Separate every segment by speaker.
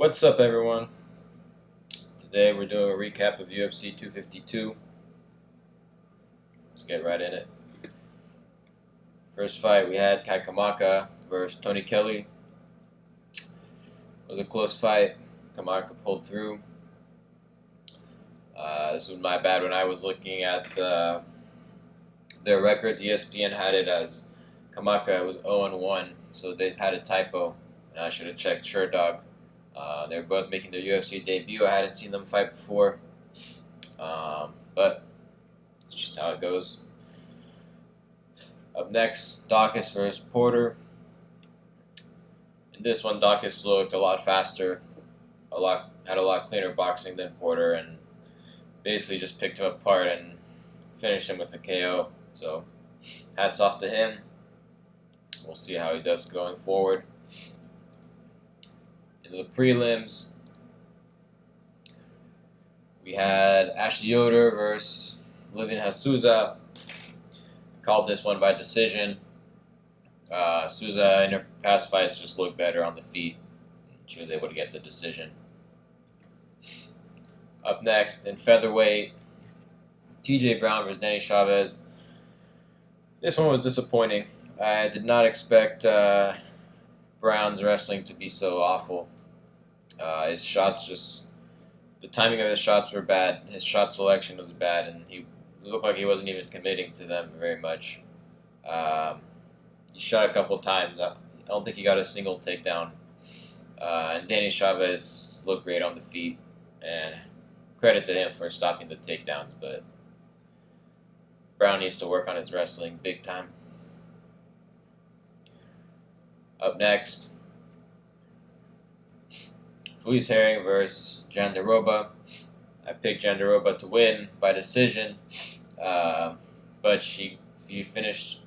Speaker 1: What's up, everyone? Today we're doing a recap of UFC 252. Let's get right in it. First fight, we had Kai Kamaka versus Tony Kelly. It was a close fight. Kamaka pulled through. This was my bad when I was looking at their records. ESPN had it as Kamaka was 0-1, so they had a typo, and I should have checked Sherdog. They were both making their UFC debut. I hadn't seen them fight before, but it's just how it goes. Up next, Dawkins versus Porter. In this one, Dawkins looked a lot faster, had a lot cleaner boxing than Porter, and basically just picked him apart and finished him with a KO. So, hats off to him. We'll see how he does going forward. In the prelims, we had Ashley Yoder versus Livian Souza. Called this one by decision. Souza in her past fights just looked better on the feet. She was able to get the decision. Up next, in featherweight, TJ Brown versus Danny Chavez. This one was disappointing. I did not expect Brown's wrestling to be so awful. His shots the timing of his shots were bad. His shot selection was bad, and he looked like he wasn't even committing to them very much. He shot a couple times. I don't think he got a single takedown. And Danny Chavez looked great on the feet, and credit to him for stopping the takedowns, but Brown needs to work on his wrestling big time. Up next, Felice Herring versus Jandiroba. I picked Jandiroba to win by decision, but she finished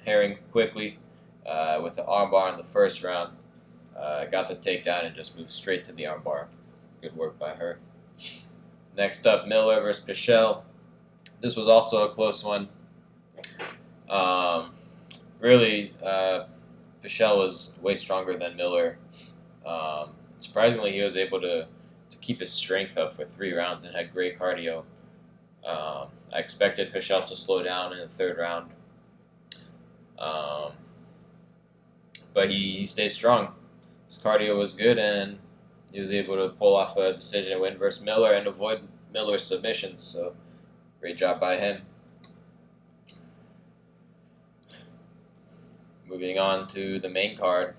Speaker 1: Herring quickly with the armbar in the first round. Got the takedown and just moved straight to the armbar. Good work by her. Next up, Miller versus Pichel. This was also a close one. Really, Pichel was way stronger than Miller. Surprisingly, he was able to keep his strength up for 3 rounds and had great cardio. I expected Pichel to slow down in the 3rd round. But he stayed strong. His cardio was good, and he was able to pull off a decision and win versus Miller and avoid Miller's submissions. So, great job by him. Moving on to the main card.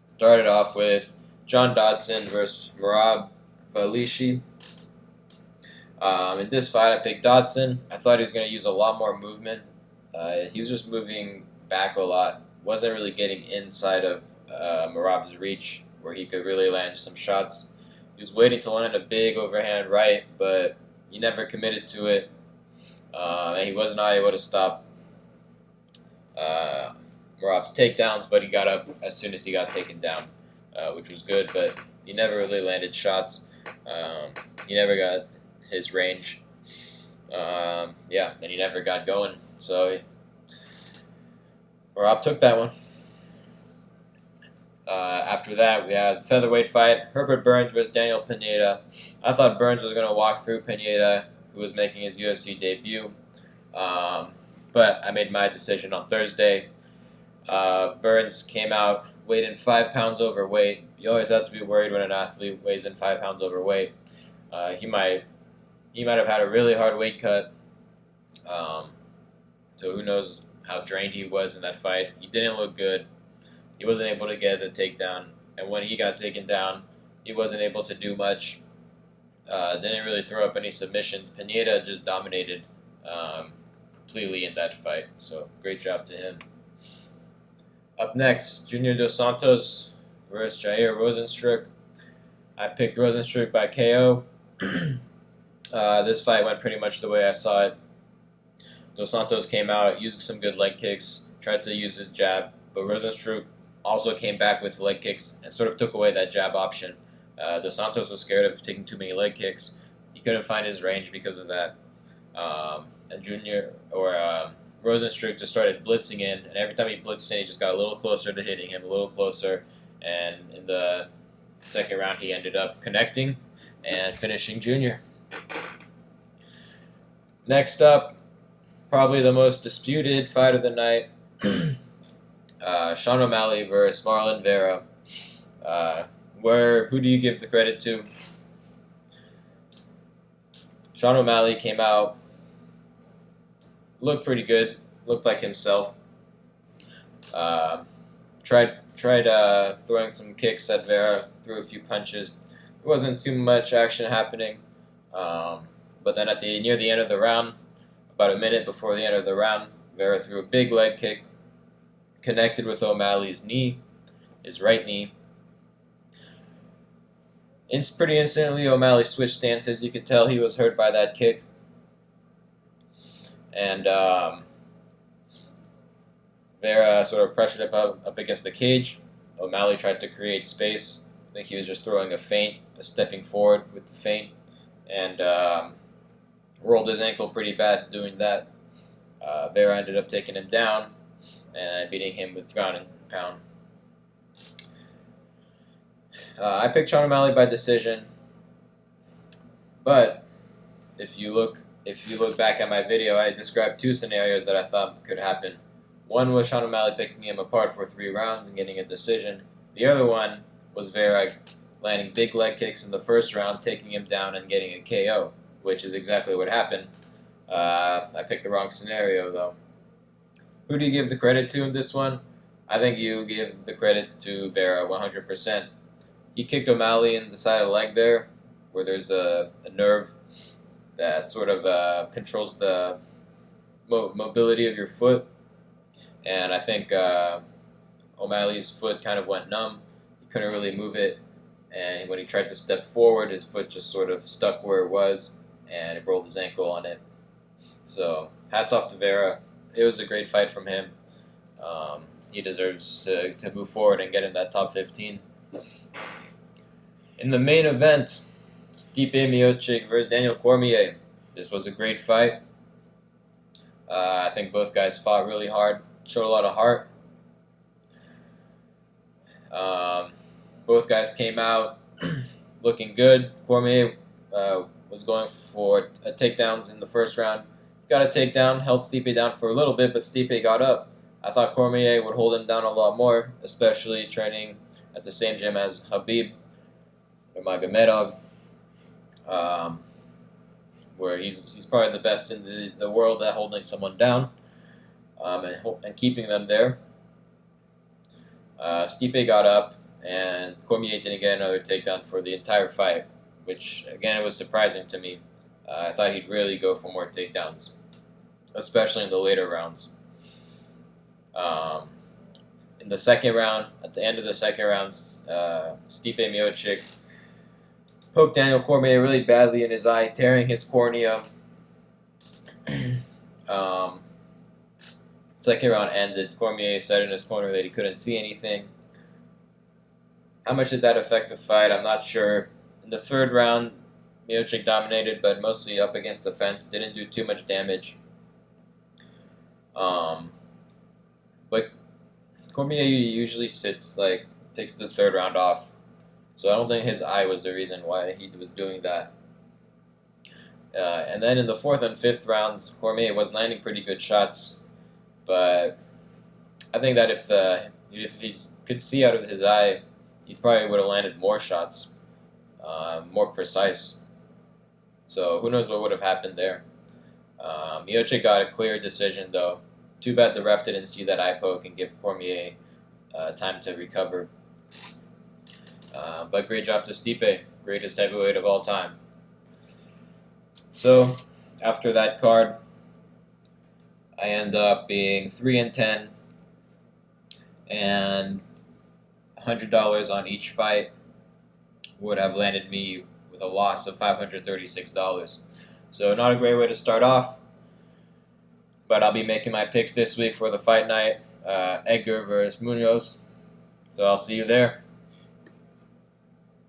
Speaker 1: Started off with John Dodson versus Merab Valishi. In this fight, I picked Dodson. I thought he was going to use a lot more movement. He was just moving back a lot. Wasn't really getting inside of Merab's reach where he could really land some shots. He was waiting to land a big overhand right, but he never committed to it. And he was not able to stop Merab's takedowns, but he got up as soon as he got taken down, which was good, but he never really landed shots. He never got his range. And he never got going. So Merab took that one. After that, we had the featherweight fight, Herbert Burns versus Daniel Pineda. I thought Burns was going to walk through Pineda, who was making his UFC debut. But I made my decision on Thursday. Burns came out, weighed in 5 pounds overweight. You always have to be worried when an athlete weighs in 5 pounds overweight. He might have had a really hard weight cut. So who knows how drained he was in that fight. He didn't look good. He wasn't able to get the takedown. And when he got taken down, he wasn't able to do much. Didn't really throw up any submissions. Pineda just dominated completely in that fight. So great job to him. Up next, Junior Dos Santos versus Jair Rozenstruik. I picked Rozenstruik by KO. This fight went pretty much the way I saw it. Dos Santos came out, used some good leg kicks, tried to use his jab, but Rozenstruik also came back with leg kicks and sort of took away that jab option. Dos Santos was scared of taking too many leg kicks. He couldn't find his range because of that. And Rozenstruik just started blitzing in, and every time he blitzed in, he just got a little closer to hitting him, a little closer. And in the Second round, he ended up connecting and finishing Junior. Next up, probably the most disputed fight of the night, Sean O'Malley versus Marlon Vera. Who do you give the credit to? Sean O'Malley came out, looked pretty good, looked like himself. Tried throwing some kicks at Vera, threw a few punches. There wasn't too much action happening. But then near the end of the round, about a minute before the end of the round, Vera threw a big leg kick, connected with O'Malley's knee, his right knee. Pretty instantly, O'Malley switched stances. You could tell he was hurt by that kick. And Vera sort of pressured up against the cage. O'Malley tried to create space. I think he was just throwing a feint, stepping forward with the feint, and rolled his ankle pretty bad doing that. Vera ended up taking him down and beating him with ground and pound. I picked Sean O'Malley by decision, but if you look back at my video, I described two scenarios that I thought could happen. One was Sean O'Malley picking him apart for 3 rounds and getting a decision. The other one was Vera landing big leg kicks in the first round, taking him down and getting a KO, which is exactly what happened. I picked the wrong scenario, though. Who do you give the credit to in this one? I think you give the credit to Vera 100%. He kicked O'Malley in the side of the leg there, where there's a nerve that sort of controls the mobility of your foot. And I think O'Malley's foot kind of went numb. He couldn't really move it. And when he tried to step forward, his foot just sort of stuck where it was, and it rolled his ankle on it. So, hats off to Vera. It was a great fight from him. He deserves to move forward and get in that top 15. In the main event, Stipe Miocic versus Daniel Cormier. This was a great fight. I think both guys fought really hard, showed a lot of heart. Both guys came out looking good. Cormier was going for takedowns in the first round. Got a takedown, held Stipe down for a little bit, but Stipe got up. I thought Cormier would hold him down a lot more, especially training at the same gym as Khabib or Magomedov, where he's probably the best in the world at holding someone down and keeping them there. Stipe got up, and Cormier didn't get another takedown for the entire fight, which, again, it was surprising to me. I thought he'd really go for more takedowns, especially in the later rounds. In the second round, at the end of the second round, Stipe Miocic poked Daniel Cormier really badly in his eye, tearing his cornea. Second round ended. Cormier said in his corner that he couldn't see anything. How much did that affect the fight? I'm not sure. In the third round, Miocic dominated, but mostly up against the fence. Didn't do too much damage. But Cormier usually takes the third round off. So I don't think his eye was the reason why he was doing that. And then in the fourth and fifth rounds, Cormier was landing pretty good shots. But I think that if he could see out of his eye, he probably would have landed more shots, more precise. So who knows what would have happened there. Miocic got a clear decision, though. Too bad the ref didn't see that eye poke and give Cormier time to recover. But great job to Stipe, greatest heavyweight of all time. So after that card, I end up being 3-10, and $100 on each fight would have landed me with a loss of $536. So not a great way to start off, but I'll be making my picks this week for the fight night, Edgar versus Munoz. So I'll see you there.